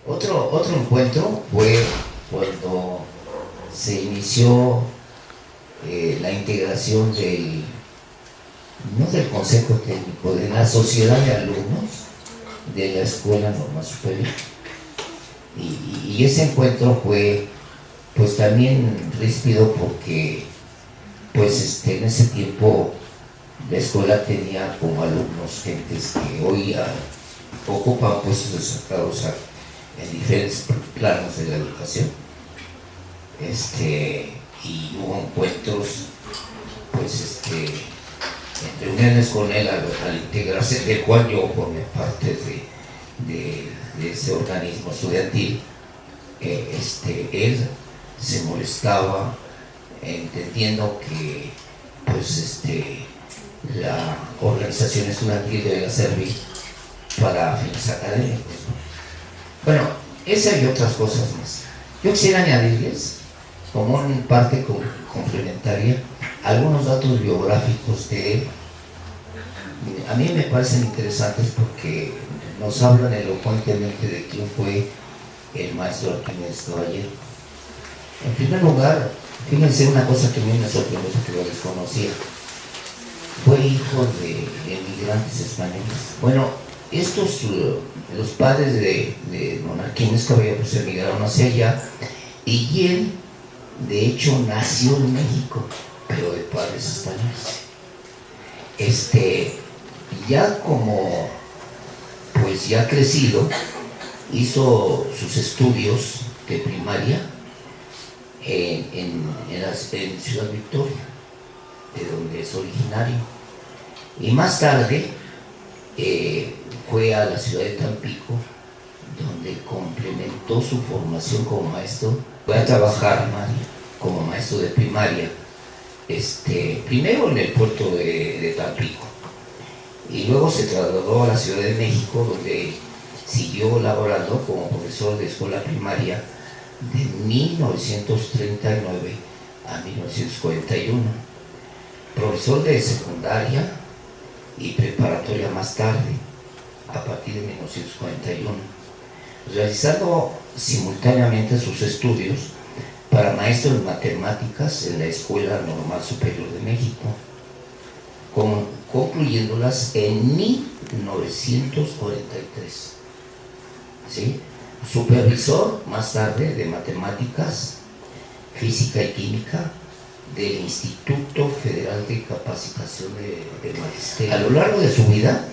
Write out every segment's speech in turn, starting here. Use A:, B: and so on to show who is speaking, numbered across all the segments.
A: Otro encuentro fue cuando se inició la integración no del Consejo Técnico, de la Sociedad de Alumnos de la Escuela Normal Superior. Y ese encuentro fue pues también ríspido porque pues en ese tiempo la escuela tenía como alumnos gentes que hoy ocupan puestos destacados en diferentes planos de la educación, y hubo encuentros pues en reuniones con él al integrarse, del cual yo formé parte de ese organismo estudiantil. Él se molestaba entendiendo que pues la organización estudiantil debe servir para fines académicos. Bueno, esa y otras cosas más. Yo quisiera añadirles, como una parte complementaria, algunos datos biográficos de él. A mí me parecen interesantes porque nos hablan elocuentemente de quién fue el maestro Arquímedes Caballero. En primer lugar, fíjense una cosa que a mí me sorprendió porque lo desconocía. Fue hijo de emigrantes españoles. Bueno, los padres de don Arquímedes Caballero pues emigraron hacia allá, y él de hecho nació en México, pero de padres españoles. Ya como pues ya crecido, hizo sus estudios de primaria en Ciudad Victoria, de donde es originario, y más tarde fue a la ciudad de Tampico, donde complementó su formación como maestro. Fue a trabajar como maestro de primaria, primero en el puerto de Tampico, y luego se trasladó a la Ciudad de México, donde siguió laborando como profesor de escuela primaria de 1939 a 1941, profesor de secundaria y preparatoria más tarde, a partir de 1941, realizando simultáneamente sus estudios para maestro en matemáticas en la Escuela Normal Superior de México, concluyéndolas en 1943. ¿Sí? Supervisor más tarde de matemáticas, física y química del Instituto Federal de Capacitación de Magisterio. A lo largo de su vida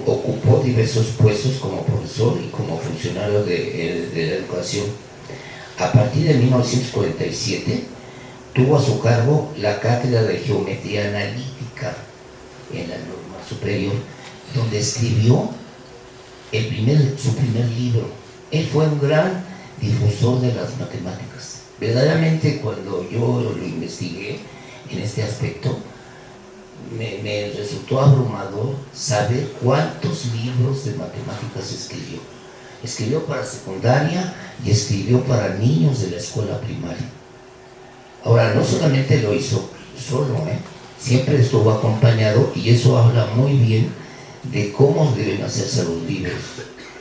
A: ocupó diversos puestos como profesor y como funcionario de la educación. A partir de 1947 tuvo a su cargo la cátedra de Geometría Analítica en la Normal Superior, donde escribió su primer libro. Él fue un gran difusor de las matemáticas. Verdaderamente, cuando yo lo investigué en este aspecto, me resultó abrumador saber cuántos libros de matemáticas escribió. Escribió para secundaria y escribió para niños de la escuela primaria. Ahora, no solamente lo hizo solo, siempre estuvo acompañado, y eso habla muy bien de cómo deben hacerse los libros,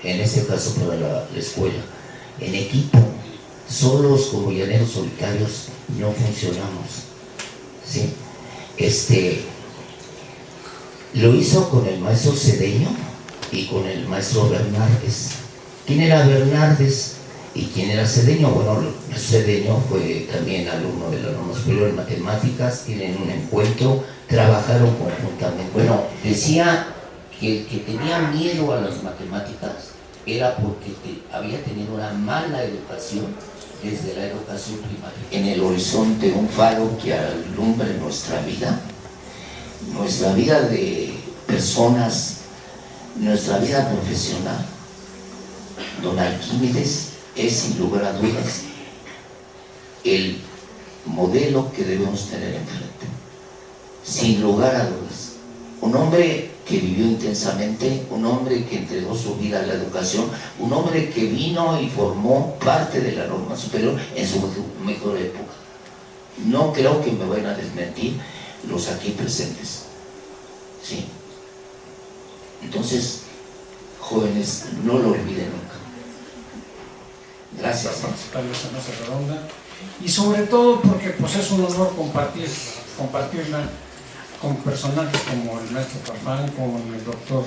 A: en este caso para la escuela, en equipo. Solos como llaneros solitarios no funcionamos, ¿sí? Lo hizo con el maestro Cedeño y con el maestro Bernardes. ¿Quién era Bernardes y quién era Cedeño? Bueno, Cedeño fue también alumno de la Normal Superior en Matemáticas, tienen un encuentro, trabajaron conjuntamente. Bueno, decía que el que tenía miedo a las matemáticas era porque había tenido una mala educación desde la educación primaria. En el horizonte un faro que alumbre nuestra vida de personas, nuestra vida profesional. Don Arquímedes es, sin lugar a dudas, el modelo que debemos tener enfrente, sin lugar a dudas. Un hombre que vivió intensamente, un hombre que entregó su vida a la educación, un hombre que vino y formó parte de la Normal Superior en su mejor época. No creo que me vayan a desmentir los aquí presentes. ¿Sí? Entonces, jóvenes no lo olviden nunca. Gracias.
B: Por participar en esta mesa redonda y sobre todo porque pues, es un honor compartirla con personajes como el maestro Farfán, como el doctor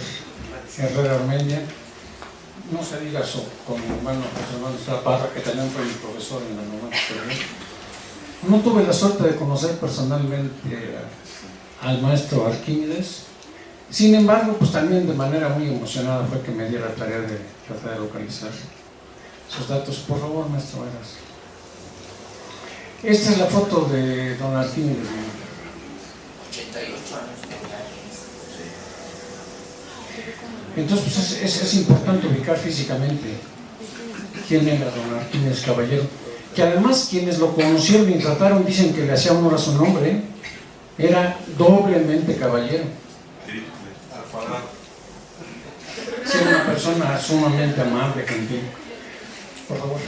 B: Herrera Armenia, no se diga eso, con mi hermano José Manuel Parra, que también fue mi profesor en la normal superior. No tuve la suerte de conocer personalmente al maestro Arquímedes. Sin embargo, pues también de manera muy emocionada fue que me diera la tarea de tratar de localizar sus datos. Por favor, maestro Veras. Esta es la foto de don Arquímedes.
A: 88 años.
B: Entonces, pues es importante ubicar físicamente quién era don Arquímedes Caballero, que además quienes lo conocieron y trataron dicen que le hacía honor a su nombre, era doblemente caballero. Sí, era una persona sumamente amable, gentil. Por favor.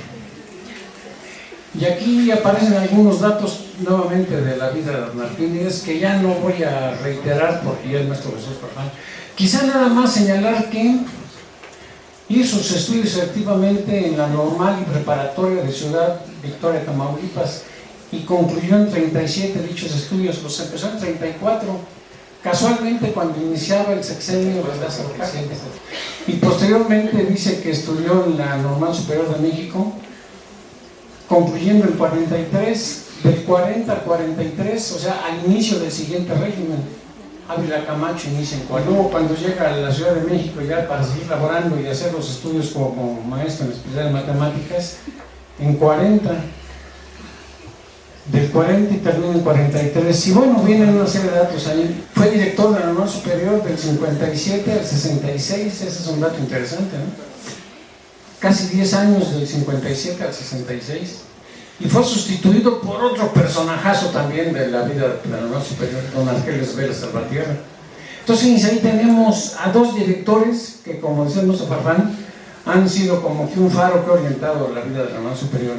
B: Y aquí aparecen algunos datos nuevamente de la vida de don Arquímedes que ya no voy a reiterar porque ya es nuestro Jesús Farfán. Quizá nada más señalar que hizo sus estudios activamente en la normal y preparatoria de Ciudad Victoria, Tamaulipas, y concluyó en 37 dichos estudios. Los empezó en 34, casualmente cuando iniciaba el sexenio de Lázaro Cárdenas. Y posteriormente dice que estudió en la Normal Superior de México, concluyendo en 43, del 40 al 43, o sea, al inicio del siguiente régimen. Ávila Camacho inicia en 40. Luego, cuando llega a la Ciudad de México ya para seguir laborando y hacer los estudios como maestro en la especialidad de matemáticas, en 40, del 40 y termina en 43. Y bueno, vienen una serie de datos ahí. Fue director de la Normal Superior del 57 al 66, ese es un dato interesante, ¿no? Casi 10 años del 57 al 66. Y fue sustituido por otro personajazo también de la vida de la Normal Superior, don Ángeles Vélez Salvatierra. Entonces ahí tenemos a dos directores que, como decía nuestro Farfán, han sido como que un faro que ha orientado la vida de la Normal Superior,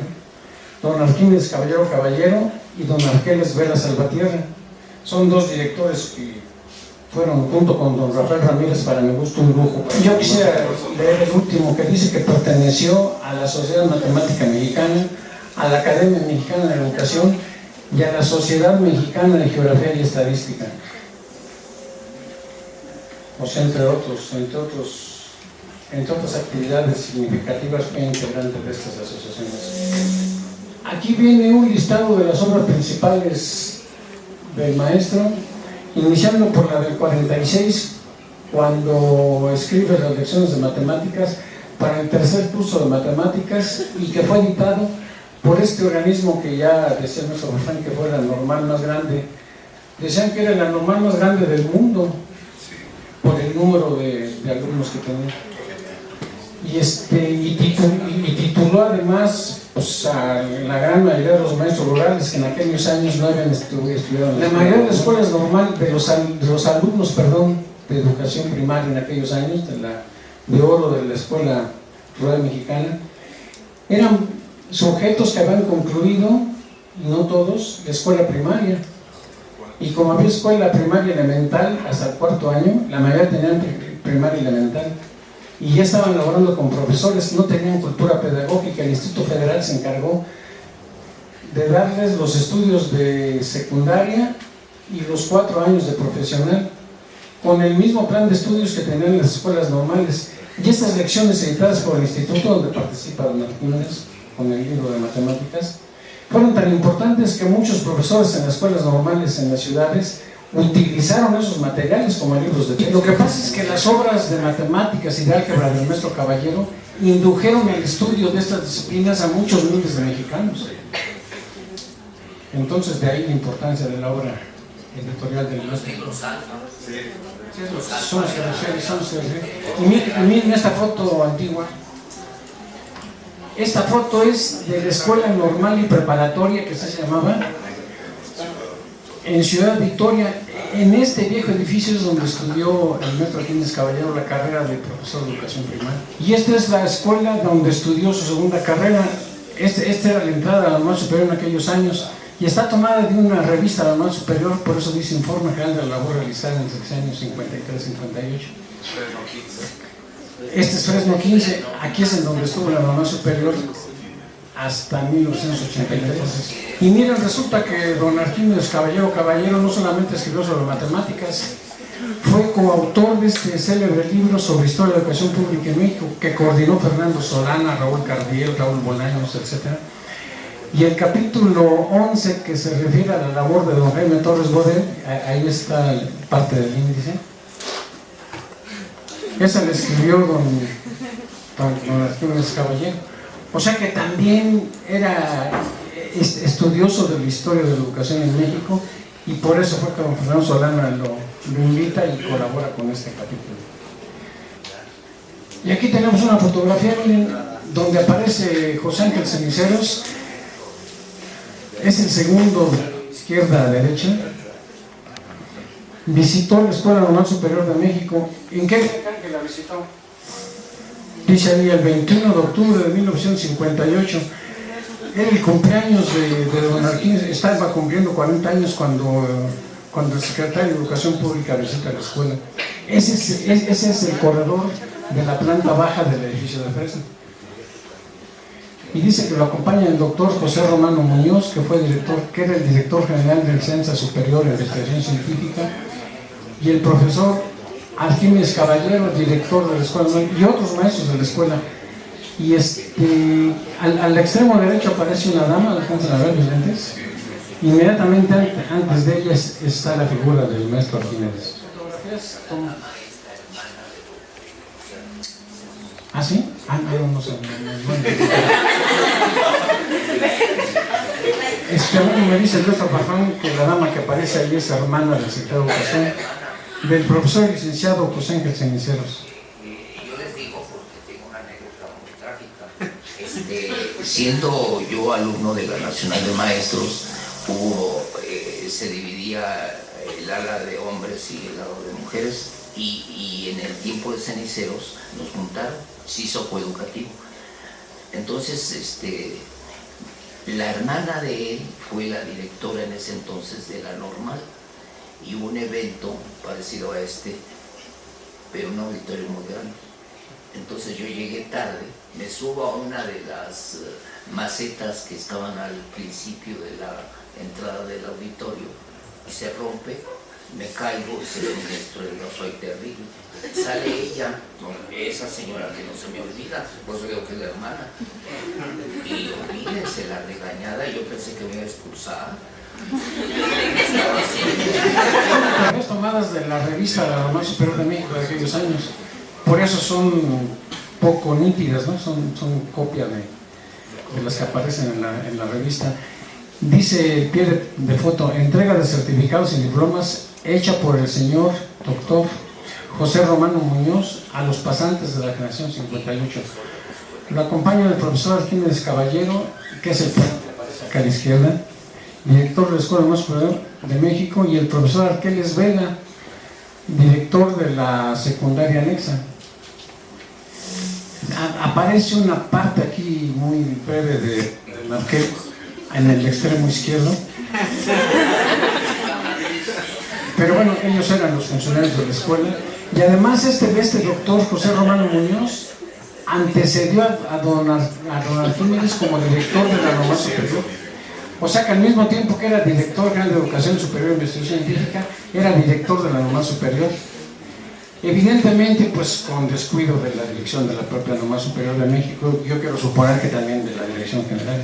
B: don Arquímedes Caballero y don Ángeles Vélez Salvatierra. Son dos directores que fueron, junto con don Rafael Ramírez, para mi gusto un lujo. Yo quisiera leer el último, que dice que perteneció a la Sociedad Matemática Mexicana, a la Academia Mexicana de Educación y a la Sociedad Mexicana de Geografía y Estadística. O sea, entre otras actividades significativas, fue integrante de estas asociaciones. Aquí viene un listado de las obras principales del maestro, iniciando por la del 46, cuando escribe las lecciones de matemáticas para el tercer curso de matemáticas, y que fue editado por este organismo que ya decía nuestro Farfán que fue la normal más grande. Decían que era la normal más grande del mundo por el número de alumnos que tenía. Y tituló además pues, a la gran mayoría de los maestros rurales que en aquellos años no habían estudiado. La mayoría de las escuelas normales, de los alumnos de educación primaria en aquellos años, de oro de la escuela rural mexicana, eran sujetos que habían concluido, y no todos, la escuela primaria. Y como había escuela primaria elemental hasta el cuarto año, la mayoría tenían primaria elemental. Y ya estaban laborando con profesores, no tenían cultura pedagógica. El Instituto Federal se encargó de darles los estudios de secundaria y los 4 años de profesional, con el mismo plan de estudios que tenían las escuelas normales. Y estas lecciones editadas por el instituto, donde participa don Arquímedes con el libro de matemáticas, fueron tan importantes que muchos profesores en las escuelas normales en las ciudades utilizaron esos materiales como libros de texto. Lo que pasa es que las obras de matemáticas y de álgebra del maestro Caballero indujeron el estudio de estas disciplinas a muchos miles de mexicanos. Entonces, de ahí la importancia de la obra editorial del maestro. Y miren esta foto antigua. Esta foto es de la escuela normal y preparatoria que se llamaba en Ciudad Victoria. En este viejo edificio es donde estudió el maestro Arquímedes Caballero la carrera de profesor de educación primaria. Y esta es la escuela donde estudió su segunda carrera. Esta era la entrada a la normal superior en aquellos años. Y está tomada de una revista de la normal superior, por eso dice Informe General de la Labor Realizada en el sexenio 53-58. Este es Fresno 15, aquí es en donde estuvo la normal superior hasta 1983. Y miren, resulta que don Arquímedes Caballero no solamente escribió sobre matemáticas, fue coautor de este célebre libro sobre historia de la educación pública en México, que coordinó Fernando Solana, Raúl Cardiel, Raúl Bolaños, etc. Y el capítulo 11, que se refiere a la labor de don Jaime Torres Bodet, ahí está parte del índice. Esa le escribió don Arquímedes Caballero. O sea que también era estudioso de la historia de la educación en México, y por eso fue que don Fernando Solana lo invita y colabora con este capítulo. Y aquí tenemos una fotografía, miren, donde aparece José Ángel Ceniceros. Es el segundo de izquierda a derecha. Visitó la Escuela Normal Superior de México. ¿En qué época que la visitó? Dice ahí el 21 de octubre de 1958. Era el cumpleaños de don Arquímedes. Estaba cumpliendo 40 años cuando el secretario de Educación Pública visita la escuela. Ese es el corredor de la planta baja del edificio de Fresno. Y dice que lo acompaña el doctor José Romano Muñoz, que era el director general de Enseñanza Superior e Investigación Científica, y el profesor Arquímedes Caballero, director de la escuela, y otros maestros de la escuela. Y al extremo derecho aparece una dama, alcanzan a ver los lentes. Inmediatamente antes de ella está la figura del maestro Arquímedes. ¿Ah, sí? Ah, no sé. Bueno, me dice el maestro Farfán que la dama que aparece ahí es hermana del secretario de Educación, del profesor licenciado José Ángel Ceniceros.
A: Yo les digo porque tengo una anécdota muy trágica. Siendo yo alumno de la Nacional de Maestros, se dividía el ala de hombres y el ala de mujeres, y en el tiempo de Ceniceros nos juntaron, se hizo coeducativo. Entonces, la hermana de él fue la directora en ese entonces de la normal, y hubo un evento parecido a pero un auditorio muy grande. Entonces yo llegué tarde, me subo a una de las macetas que estaban al principio de la entrada del auditorio, y se rompe, me caigo y se me destruye, soy terrible. Sale ella, esa señora que no se me olvida, por eso digo que es la hermana, y olvídense la regañada, yo pensé que me iba a expulsar.
B: Las tomadas de la revista de la Normal Superior de México de aquellos años, por eso son poco nítidas, ¿no? Son copia de las que aparecen en la revista. Dice el pie de foto: entrega de certificados y diplomas hecha por el señor doctor José Romano Muñoz a los pasantes de la generación 58. Lo acompaña el profesor Arquímedes Caballero, que es el que aparece acá a la izquierda, director de la Escuela Normal Superior de México, y el profesor Arqueles Vela, director de la secundaria anexa. Aparece una parte aquí muy breve de Arqueles en el extremo izquierdo. Pero bueno, ellos eran los funcionarios de la escuela. Y además este doctor José Romano Muñoz antecedió a don Arquímedes como director de la normal superior. O sea que al mismo tiempo que era director general de Educación Superior e Investigación Científica, era director de la normal superior. Evidentemente, pues con descuido de la dirección de la propia Normal Superior de México, yo quiero suponer que también de la dirección general.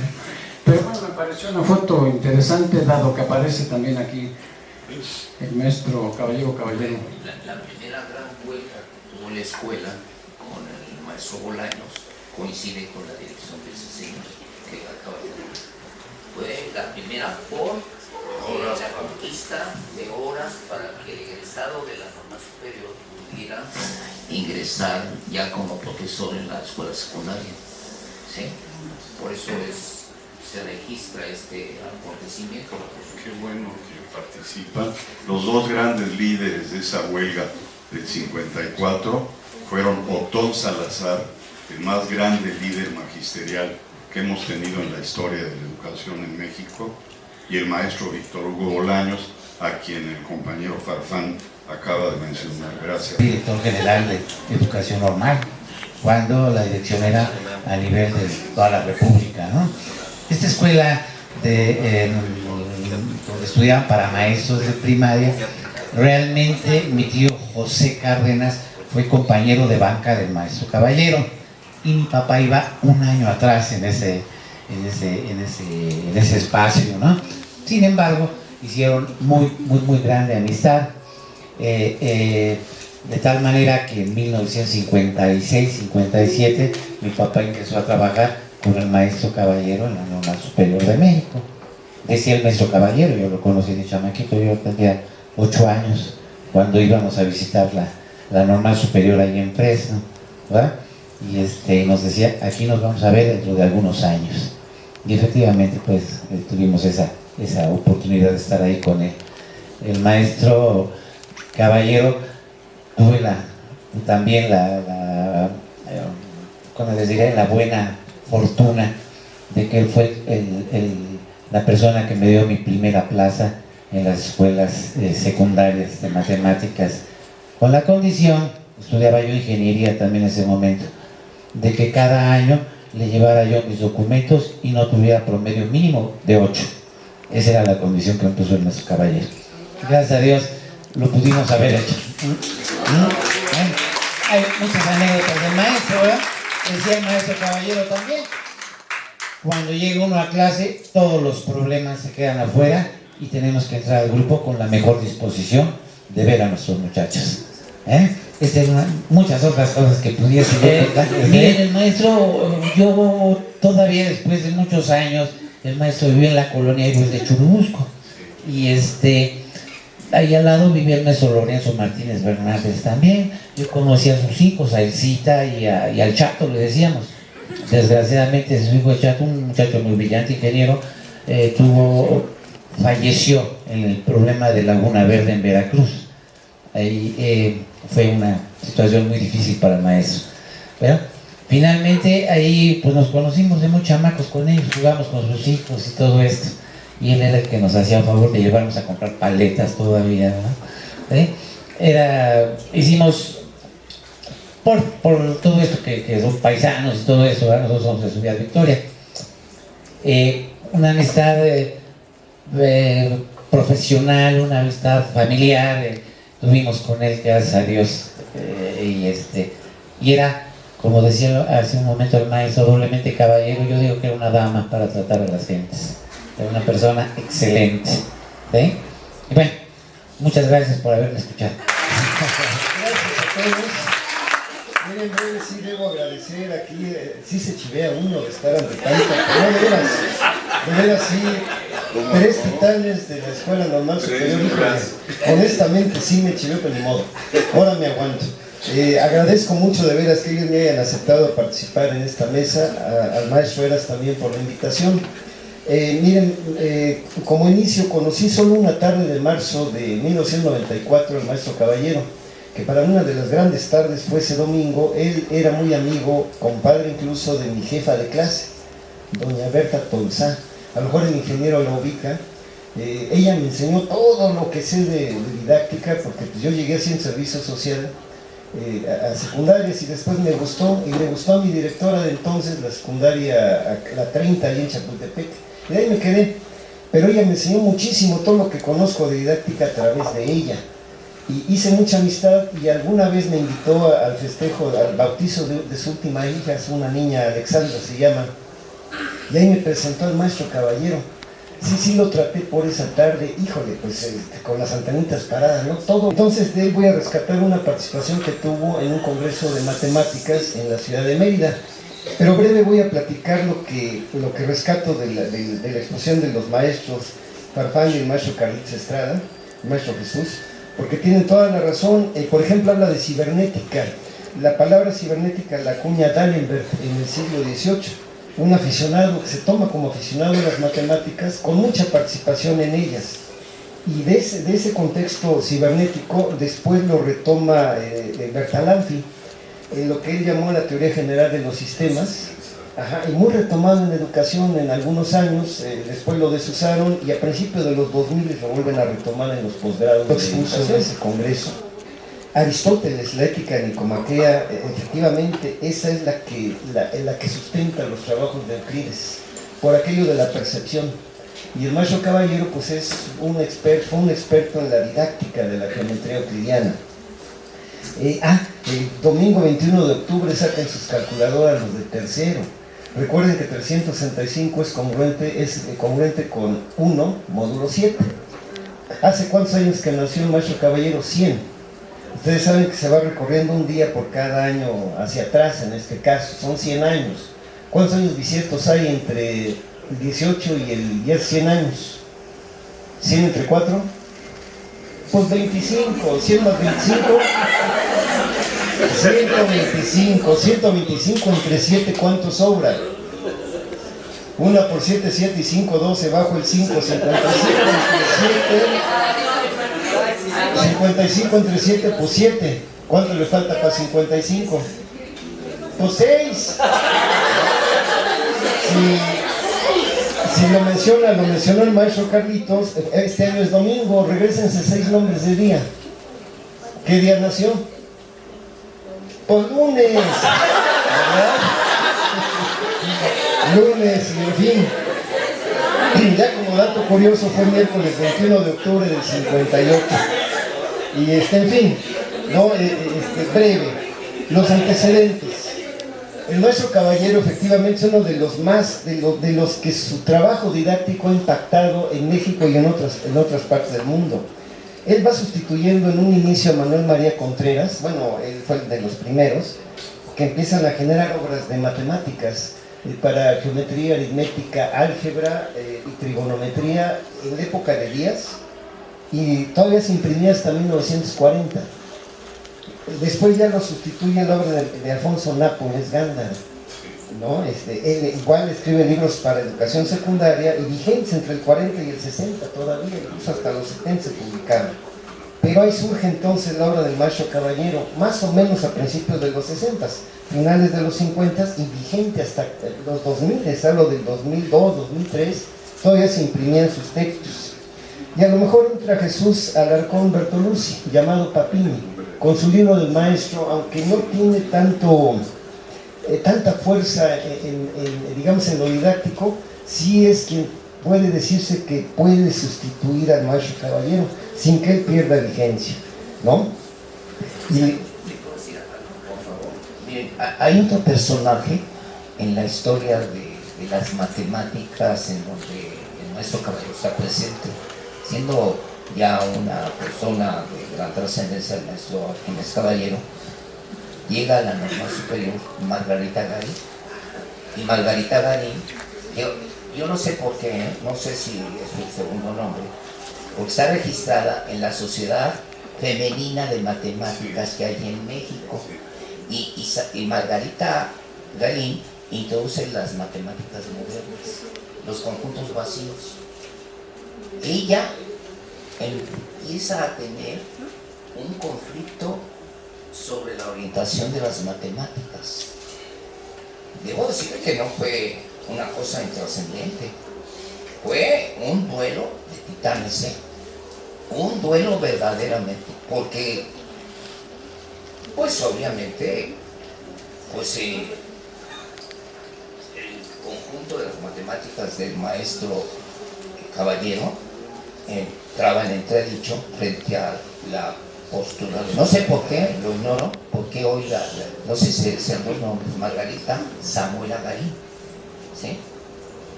B: Pero bueno, me pareció una foto interesante, dado que aparece también aquí el maestro Caballero.
A: La primera gran huelga que tuvo la escuela con el maestro Bolaños coincide con la dirección de ese señor que acaba de ver. Fue la primera por la conquista de horas para que el egresado de la normal superior pudiera ingresar ya como profesor en la escuela secundaria. ¿Sí? Por eso se registra este acontecimiento.
C: Qué bueno que participan. Los dos grandes líderes de esa huelga del 54 fueron Otón Salazar, el más grande líder magisterial que hemos tenido en la historia de la educación en México, y el maestro Víctor Hugo Bolaños, a quien el compañero Farfán acaba de mencionar. Gracias.
D: Director general de Educación Normal. cuando la dirección era a nivel de toda la República, ¿no? Esta escuela donde estudiaban para maestros de primaria, realmente mi tío José Cárdenas fue compañero de banca del maestro Caballero, y mi papá iba un año atrás en ese espacio, ¿no? Sin embargo, hicieron muy grande amistad, de tal manera que en 1956-57 mi papá ingresó a trabajar con el maestro Caballero en la Normal Superior de México. Decía el maestro Caballero, yo lo conocí de chamaquito, yo tenía 8 años cuando íbamos a visitar la Normal Superior ahí en Fresno, ¿verdad? Y nos decía, aquí nos vamos a ver dentro de algunos años. Y efectivamente, pues, tuvimos esa oportunidad de estar ahí con él. El maestro Caballero, tuve también ¿cómo les diré? La buena fortuna de que él fue la persona que me dio mi primera plaza en las escuelas secundarias de matemáticas, con la condición, estudiaba yo ingeniería también en ese momento, de que cada año le llevara yo mis documentos y no tuviera promedio mínimo de 8. Esa era la condición que me puso el maestro Caballero. Gracias a Dios lo pudimos haber hecho. Hay muchas anécdotas del maestro, ¿verdad? Decía el maestro Caballero también, cuando llega uno a clase todos los problemas se quedan afuera y tenemos que entrar al grupo con la mejor disposición de ver a nuestros muchachos. Muchas otras cosas que pudiese yo contarles. Miren, el maestro, yo todavía después de muchos años, el maestro vivió en la colonia Héroes de Churubusco, y ahí al lado vivía el maestro Lorenzo Martínez Bernández también. Yo conocía a sus hijos, a Elcita y al Chato, le decíamos. Desgraciadamente su hijo el Chato, un muchacho muy brillante, ingeniero, falleció en el problema de Laguna Verde en Veracruz. Ahí fue una situación muy difícil para el maestro. Pero finalmente ahí pues nos conocimos de muy chamacos con ellos, jugamos con sus hijos y todo esto. Y él era el que nos hacía el favor de llevarnos a comprar paletas todavía, ¿no? Hicimos por todo esto que son paisanos y todo eso, ¿verdad? Nosotros somos de Ciudad Victoria, una amistad profesional, una amistad familiar, tuvimos con él, gracias a Dios, y era, como decía hace un momento el maestro, doblemente caballero. Yo digo que era una dama para tratar a las gentes, era una persona excelente, ¿sí? Y bueno, muchas gracias por haberme escuchado.
E: Gracias a todos. Miren, sí debo agradecer aquí, sí se chivea uno de estar ante tanto, pero de veras sí, 3 titanes de la Escuela Normal Superior, honestamente sí me chivé, pero ni modo, ahora me aguanto. Agradezco mucho de veras que ellos me hayan aceptado participar en esta mesa, al maestro Eras también por la invitación. Miren, como inicio conocí solo una tarde de marzo de 1994 al maestro Caballero, que para una de las grandes tardes fue ese domingo. Él era muy amigo, compadre incluso de mi jefa de clase, doña Berta Tolzá, a lo mejor el ingeniero la ubica. Ella me enseñó todo lo que sé de didáctica, porque pues, yo llegué así en servicio social a secundarias, y después me gustó, y le gustó a mi directora de entonces, la secundaria, la 30 ahí en Chapultepec, y de ahí me quedé. Pero ella me enseñó muchísimo, todo lo que conozco de didáctica a través de ella. Y hice mucha amistad, y alguna vez me invitó al festejo, al bautizo de su última hija, es una niña, Alexandra se llama, y ahí me presentó al maestro Caballero. Sí, lo traté por esa tarde, híjole, pues con las antenitas paradas, ¿no? Todo. Entonces de él voy a rescatar una participación que tuvo en un congreso de matemáticas en la ciudad de Mérida. Pero breve voy a platicar lo que rescato de la exposición de los maestros Farfán y el maestro Carlitos Estrada, el maestro Jesús, porque tienen toda la razón. Por ejemplo, habla de cibernética. La palabra cibernética la acuña D'Alembert en el siglo XVIII, un aficionado que se toma como aficionado a las matemáticas, con mucha participación en ellas. Y de ese contexto cibernético después lo retoma Bertalanffy, lo que él llamó la teoría general de los sistemas, y muy retomado en educación en algunos años. Después lo desusaron, y a principios de los 2000 lo vuelven a retomar en los posgrados. Lo expuso en ese congreso. Aristóteles, la ética nicomaquea, efectivamente, esa es la que sustenta los trabajos de Euclides, por aquello de la percepción. Y el maestro Caballero, pues fue un experto en la didáctica de la geometría euclidiana. El domingo 21 de octubre saquen sus calculadoras los de tercero. Recuerden que 365 es congruente con 1 módulo 7. ¿Hace cuántos años que nació el maestro Caballero? 100. Ustedes saben que se va recorriendo un día por cada año hacia atrás, en este caso, son 100 años. ¿Cuántos años bisiestos hay entre el 18 y el 100 años? ¿100 entre 4? Pues 25, 100 más 25, 125 entre 7, ¿cuánto sobra? 1 por 7, 7 y 5, 12, bajo el 5, 55 entre 7, pues 7. ¿Cuánto le falta para 55? Pues 6. Si lo mencionó el maestro Carlitos, este año es domingo, regrésense 6 nombres de día. ¿Qué día nació? Pues lunes, ¿verdad? Lunes, en fin. Ya como dato curioso, fue miércoles 21 de octubre del 58. Y en fin, ¿no? Breve, los antecedentes. El maestro Caballero efectivamente es uno de los que su trabajo didáctico ha impactado en México y en otras partes del mundo. Él va sustituyendo en un inicio a Manuel María Contreras, bueno, él fue de los primeros, que empiezan a generar obras de matemáticas para geometría, aritmética, álgebra y trigonometría en la época de Díaz, y todavía se imprimía hasta 1940. Después ya lo sustituye la obra de Alfonso Nápoles Gándara, ¿no? Él igual escribe libros para educación secundaria y vigentes entre el 40 y el 60 todavía, incluso hasta los 70 se publicaron. Pero ahí surge entonces la obra del maestro Caballero, más o menos a principios de los 60, finales de los 50 y vigente hasta los 2000, hablo del 2002, 2003, todavía se imprimían sus textos. Y a lo mejor entra Jesús Alarcón Bertoluzzi, llamado Papini, con su libro del maestro, aunque no tiene tanta fuerza digamos en lo didáctico, sí es quien puede decirse que puede sustituir al maestro Caballero sin que él pierda vigencia, ¿no?
A: ¿Le puedo decir algo, por favor? Miren, hay otro personaje en la historia de las matemáticas en donde el maestro Caballero está presente, siendo ya una persona de gran trascendencia, el maestro Arquímedes Caballero. Llega a la normal superior Margarita Garín, y Margarita Garín, yo no sé por qué, no sé si es su segundo nombre, porque está registrada en la Sociedad Femenina de Matemáticas que hay en México, y Margarita Garín introduce las matemáticas modernas, los conjuntos vacíos. Ella empieza a tener un conflicto sobre la orientación de las matemáticas. Debo decir que no fue una cosa intrascendente, fue un duelo de titanes, un duelo verdaderamente, porque pues obviamente pues el conjunto de las matemáticas del maestro Caballero entraba en entredicho frente a la postura. No sé por qué, lo ignoro, porque hoy no sé si sean dos nombres, Margarita Samuela Garín, ¿sí?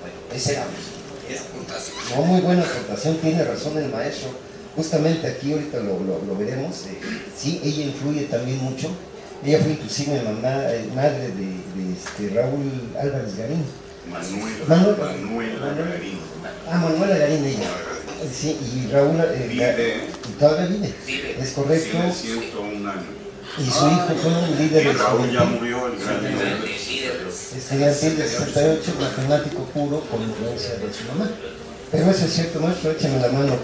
A: Bueno, esa era mi aportación.
E: No, muy buena aportación, tiene razón el maestro. Justamente aquí ahorita lo veremos. Sí, ella influye también mucho. Ella fue inclusive madre de Raúl Álvarez Garín. Manuela Garín. Manuela Garín, ella. Sí, y Raúl todavía vive, es correcto.
C: Tiene 101 años.
E: Y su hijo fue un líder de
C: Raúl ya murió, el gran líder.
E: estudiantil de 68, matemático puro, con influencia de su mamá. Pero eso es cierto, maestro, échame la mano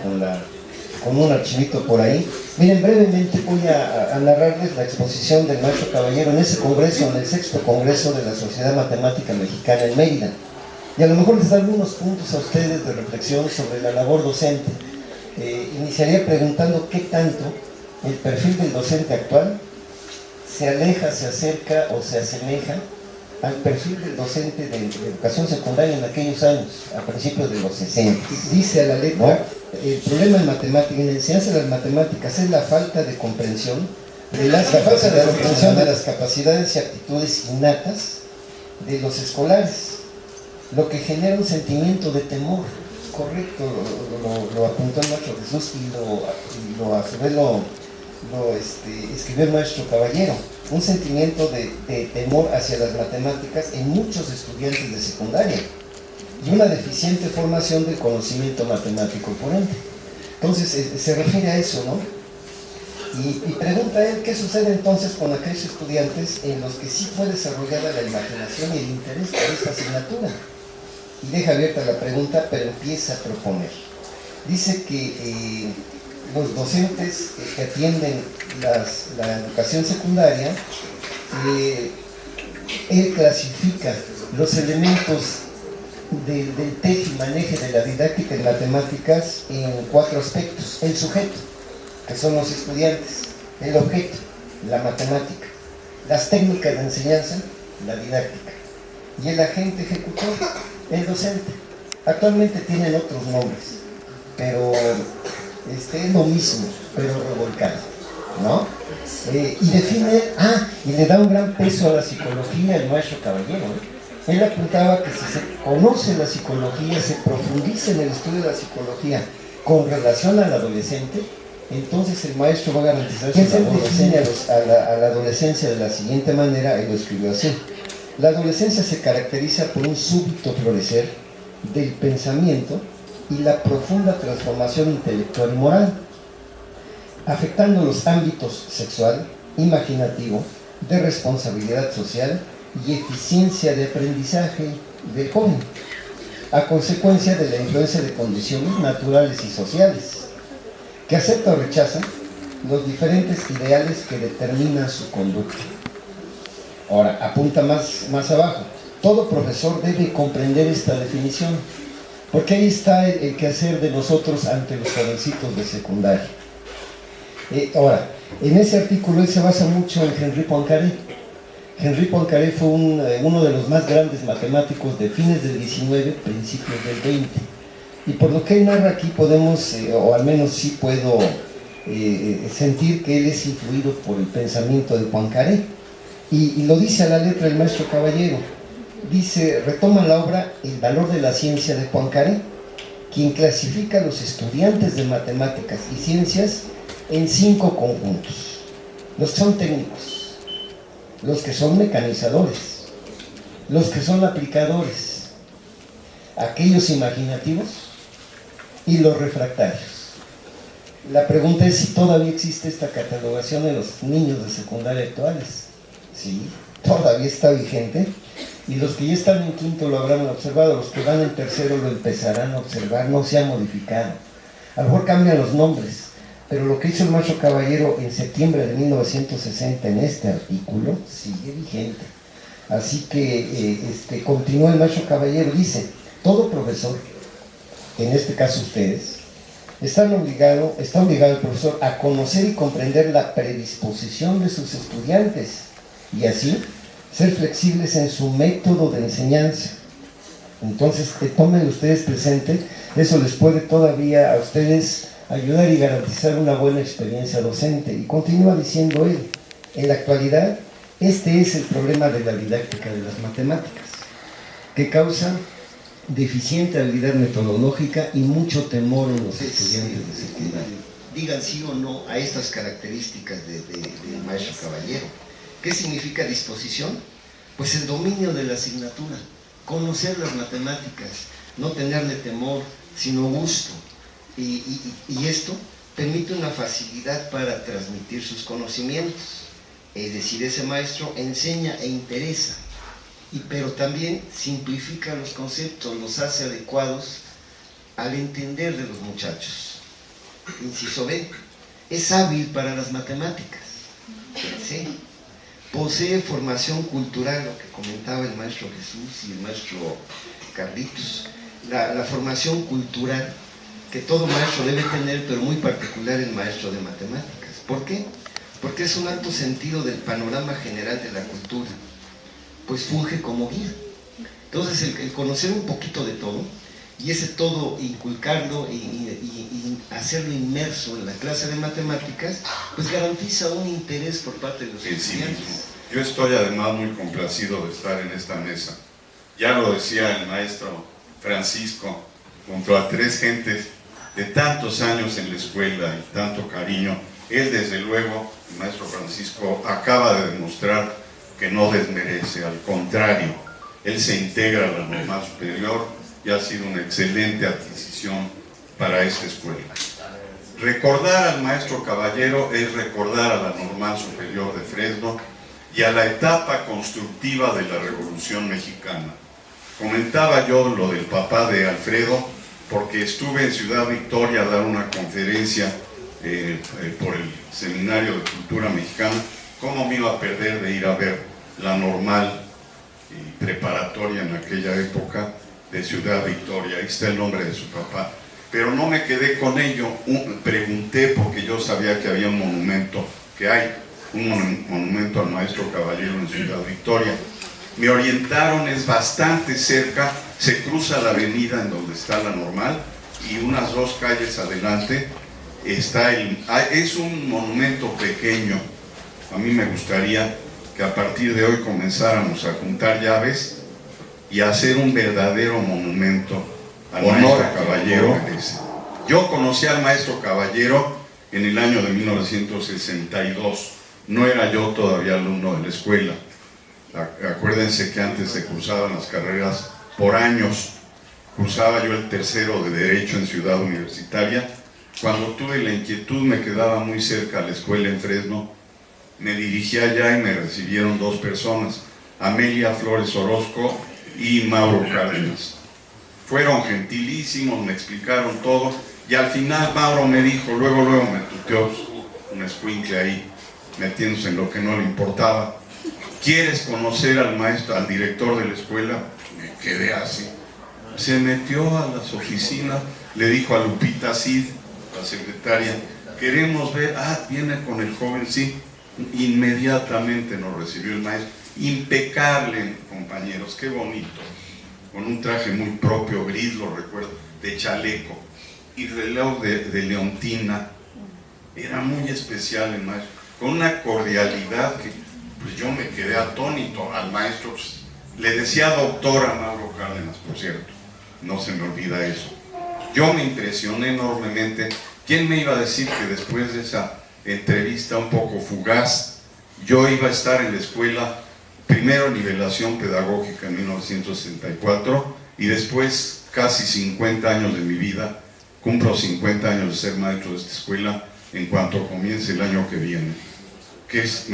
E: con un archivito por ahí. Miren, brevemente voy a narrarles la exposición del maestro Caballero en ese congreso, en el 6º Congreso de la Sociedad Matemática Mexicana en Mérida. Y a lo mejor les da algunos puntos a ustedes de reflexión sobre la labor docente. Iniciaría preguntando qué tanto el perfil del docente actual se aleja, se acerca o se asemeja al perfil del docente de educación secundaria en aquellos años, a principios de los 60. Dice a la letra, el problema en matemáticas, en la enseñanza de las matemáticas es la falta de comprensión de las capacidades y aptitudes innatas de los escolares, lo que genera un sentimiento de temor. Correcto, lo apuntó el maestro Jesús y a su vez lo escribió el maestro Caballero. Un sentimiento de temor hacia las matemáticas en muchos estudiantes de secundaria y una deficiente formación del conocimiento matemático por ende. Entonces se refiere a eso, ¿no? Y pregunta él qué sucede entonces con aquellos estudiantes en los que sí fue desarrollada la imaginación y el interés por esta asignatura. Y deja abierta la pregunta, pero empieza a proponer. Dice que los docentes que atienden la educación secundaria, él clasifica los elementos del teje y maneje de la didáctica en matemáticas en 4 aspectos. El sujeto, que son los estudiantes; el objeto, la matemática; las técnicas de enseñanza, la didáctica; y el agente ejecutor, el docente. Actualmente tienen otros nombres, pero es lo mismo, pero revolcado, ¿no? Y define, y le da un gran peso a la psicología el maestro Caballero, ¿eh? Él apuntaba que si se conoce la psicología, se profundiza en el estudio de la psicología con relación al adolescente, entonces el maestro va a garantizar que se define a la adolescencia de la siguiente manera, y lo escribió así: la adolescencia se caracteriza por un súbito florecer del pensamiento y la profunda transformación intelectual y moral, afectando los ámbitos sexual, imaginativo, de responsabilidad social y eficiencia de aprendizaje del joven, a consecuencia de la influencia de condiciones naturales y sociales, que acepta o rechaza los diferentes ideales que determinan su conducta. Ahora, apunta más abajo: todo profesor debe comprender esta definición, porque ahí está el quehacer de nosotros ante los jovencitos de secundaria. Ahora, en ese artículo él se basa mucho en Henri Poincaré. Henri Poincaré fue uno de los más grandes matemáticos de fines del 19, principios del 20. Y por lo que él narra aquí podemos, o al menos sí puedo sentir que él es influido por el pensamiento de Poincaré. Y lo dice a la letra el maestro Caballero. Dice, retoma la obra El valor de la ciencia de Poincaré, quien clasifica a los estudiantes de matemáticas y ciencias en 5 conjuntos: los que son técnicos, los que son mecanizadores, los que son aplicadores, aquellos imaginativos y los refractarios. La pregunta es si todavía existe esta catalogación en los niños de secundaria actuales. Sí, todavía está vigente, y los que ya están en quinto lo habrán observado, los que van en tercero lo empezarán a observar. No se ha modificado, a lo mejor cambian los nombres, pero lo que hizo el maestro Caballero en septiembre de 1960 en este artículo sigue vigente. Así que continúa el maestro Caballero, dice: todo profesor, en este caso ustedes, está obligado el profesor a conocer y comprender la predisposición de sus estudiantes, y así ser flexibles en su método de enseñanza. Entonces, tomen ustedes presente, eso les puede todavía a ustedes ayudar y garantizar una buena experiencia docente. Y continúa diciendo él: en la actualidad, este es el problema de la didáctica de las matemáticas, que causa deficiente habilidad metodológica y mucho temor en los estudiantes de secundaria. Digan sí o no a estas características del maestro Caballero. ¿Qué significa disposición? Pues el dominio de la asignatura, conocer las matemáticas, no tenerle temor, sino gusto. Y esto permite una facilidad para transmitir sus conocimientos. Es decir, ese maestro enseña e interesa, pero también simplifica los conceptos, los hace adecuados al entender de los muchachos. Inciso B: es hábil para las matemáticas. ¿Sí? Posee formación cultural, lo que comentaba el maestro Jesús y el maestro Carlitos. La formación cultural que todo maestro debe tener, pero muy particular el maestro de matemáticas, ¿Por qué? Porque es un alto sentido del panorama general de la cultura, pues funge como guía. Entonces el conocer un poquito de todo, y ese todo inculcarlo y hacerlo inmerso en la clase de matemáticas, pues garantiza un interés por parte de los estudiantes.
C: Yo estoy además muy complacido de estar en esta mesa. Ya lo decía el maestro Francisco, junto a tres gentes de tantos años en la escuela y tanto cariño. Él, desde luego, el maestro Francisco, acaba de demostrar que no desmerece, al contrario, él se integra a la normal superior y ha sido una excelente adquisición para esta escuela. Recordar al maestro Caballero es recordar a la normal superior de Fresno y a la etapa constructiva de la Revolución Mexicana. Comentaba yo lo del papá de Alfredo porque estuve en Ciudad Victoria a dar una conferencia por el Seminario de Cultura Mexicana. ¿Cómo me iba a perder de ir a ver la normal y preparatoria en aquella época de Ciudad Victoria? Ahí está el nombre de su papá. Pero no me quedé con ello, pregunté porque yo sabía que había un monumento, que hay un monumento al maestro Caballero en Ciudad Victoria. Me orientaron, es bastante cerca, se cruza la avenida en donde está la normal y unas 2 calles adelante está es un monumento pequeño. A mí me gustaría que a partir de hoy comenzáramos a juntar llaves y a hacer un verdadero monumento al maestro Caballero. Yo conocí al maestro Caballero en el año de 1962, no era yo todavía alumno de la escuela. Acuérdense que antes se cruzaban las carreras por años, cursaba yo el tercero de Derecho en Ciudad Universitaria. Cuando tuve la inquietud, me quedaba muy cerca la escuela en Fresno, me dirigí allá y me recibieron 2 personas, Amelia Flores Orozco y Mauro Cárdenas. Fueron gentilísimos, me explicaron todo y al final Mauro me dijo, luego me tuteó un escuincle ahí, metiéndose en lo que no le importaba. ¿Quieres conocer al maestro, al director de la escuela? Me quedé así. Se metió a las oficinas, le dijo a Lupita Cid, la secretaria, queremos ver, viene con el joven, sí. Inmediatamente nos recibió el maestro, impecable, compañeros, qué bonito, con un traje muy propio, gris, lo recuerdo, de chaleco, y reloj de leontina. Era muy especial el maestro, con una cordialidad que pues yo me quedé atónito. Al maestro pues, le decía doctor a Mauro Cárdenas, por cierto, no se me olvida eso. Yo me impresioné enormemente. ¿Quién me iba a decir que después de esa entrevista un poco fugaz, yo iba a estar en la escuela, primero nivelación pedagógica en 1964 y después casi 50 años de mi vida, cumplo 50 años de ser maestro de esta escuela en cuanto comience el año que viene, que es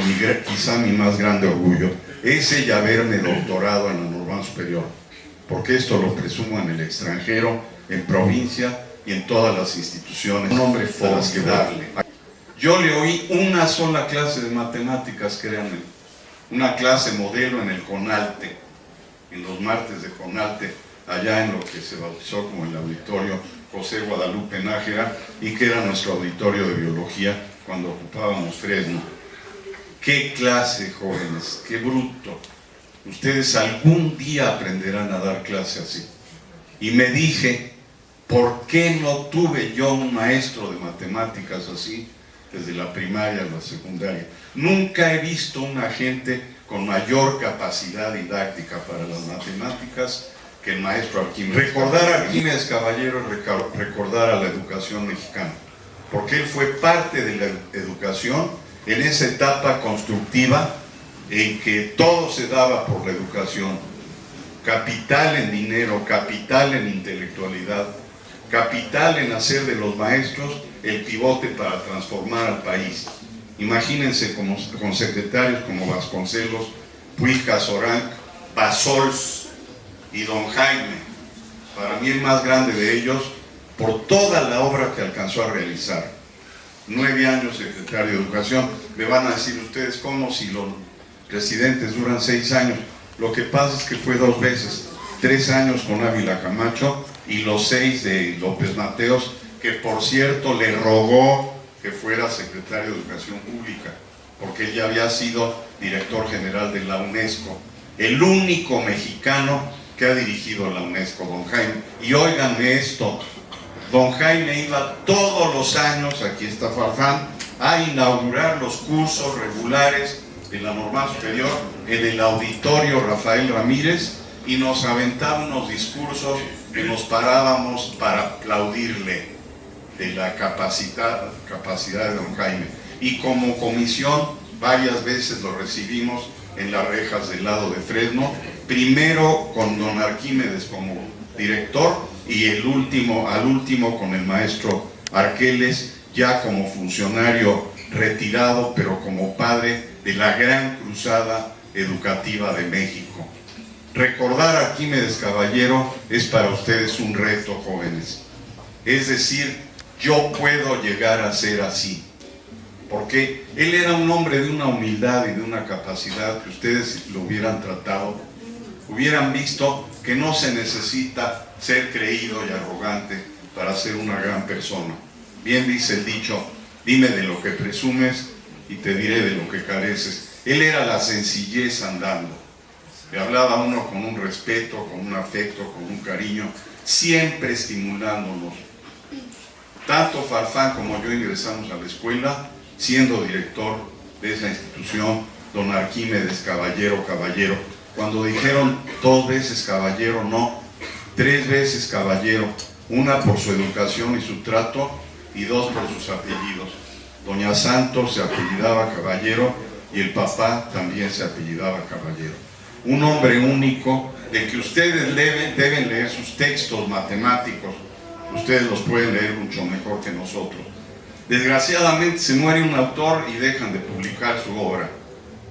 C: quizá mi más grande orgullo, ese y haberme doctorado en la normal superior, porque esto lo presumo en el extranjero, en provincia y en todas las instituciones, un hombre formidable. Yo le oí una sola clase de matemáticas, créanme, una clase modelo en el CONALTE, en los martes de CONALTE, allá en lo que se bautizó como el auditorio José Guadalupe Nájera y que era nuestro auditorio de biología cuando ocupábamos Fresno. ¡Qué clase, jóvenes! ¡Qué bruto! Ustedes algún día aprenderán a dar clase así. Y me dije, ¿por qué no tuve yo un maestro de matemáticas así desde la primaria a la secundaria? Nunca he visto una gente con mayor capacidad didáctica para las matemáticas que el maestro Arquímedes. Recordar a Arquímedes Caballero es recordar a la educación mexicana, porque él fue parte de la educación en esa etapa constructiva en que todo se daba por la educación. Capital en dinero, capital en intelectualidad, capital en hacer de los maestros el pivote para transformar al país. Imagínense con secretarios como Vasconcelos, Puig Casorán, Basols y don Jaime, para mí el más grande de ellos, por toda la obra que alcanzó a realizar. 9 años secretario de Educación. Me van a decir ustedes, ¿cómo si los presidentes duran 6 años? Lo que pasa es que fue 2 veces, 3 años con Ávila Camacho y los 6 de López Mateos, que por cierto le rogó que fuera secretario de Educación Pública, porque él ya había sido director general de la UNESCO, el único mexicano que ha dirigido la UNESCO, don Jaime. Y óiganme esto, don Jaime iba todos los años, aquí está Farfán, a inaugurar los cursos regulares de la normal superior en el auditorio Rafael Ramírez, y nos aventaba unos discursos que nos parábamos para aplaudirle de la capacidad de don Jaime. Y como comisión varias veces lo recibimos en las rejas del lado de Fresno, primero con don Arquímedes como director y al último con el maestro Arqueles, ya como funcionario retirado, pero como padre de la gran cruzada educativa de México. Recordar a Arquímedes Caballero es para ustedes un reto, jóvenes. Es decir, yo puedo llegar a ser así, porque él era un hombre de una humildad y de una capacidad que ustedes, si lo hubieran tratado, hubieran visto que no se necesita ser creído y arrogante para ser una gran persona. Bien dice el dicho, dime de lo que presumes y te diré de lo que careces. Él era la sencillez andando. Le hablaba a uno con un respeto, con un afecto, con un cariño, siempre estimulándonos. Tanto Farfán como yo ingresamos a la escuela siendo director de esa institución, don Arquímedes Caballero. Cuando dijeron 2 veces caballero, no, 3 veces caballero, una por su educación y su trato, y 2 por sus apellidos. Doña Santos se apellidaba Caballero y el papá también se apellidaba Caballero. Un hombre único, de que ustedes deben leer sus textos matemáticos. Ustedes los pueden leer mucho mejor que nosotros. Desgraciadamente se muere un autor y dejan de publicar su obra,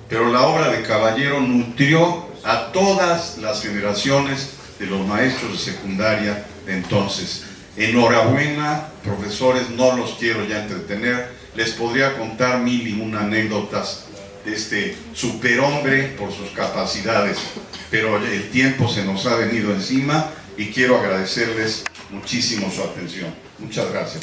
C: pero la obra de Caballero nutrió a todas las generaciones de los maestros de secundaria de entonces. Enhorabuena, profesores, no los quiero ya entretener, les podría contar 1001 anécdotas de este superhombre por sus capacidades, pero el tiempo se nos ha venido encima y quiero agradecerles muchísimo su atención. Muchas gracias.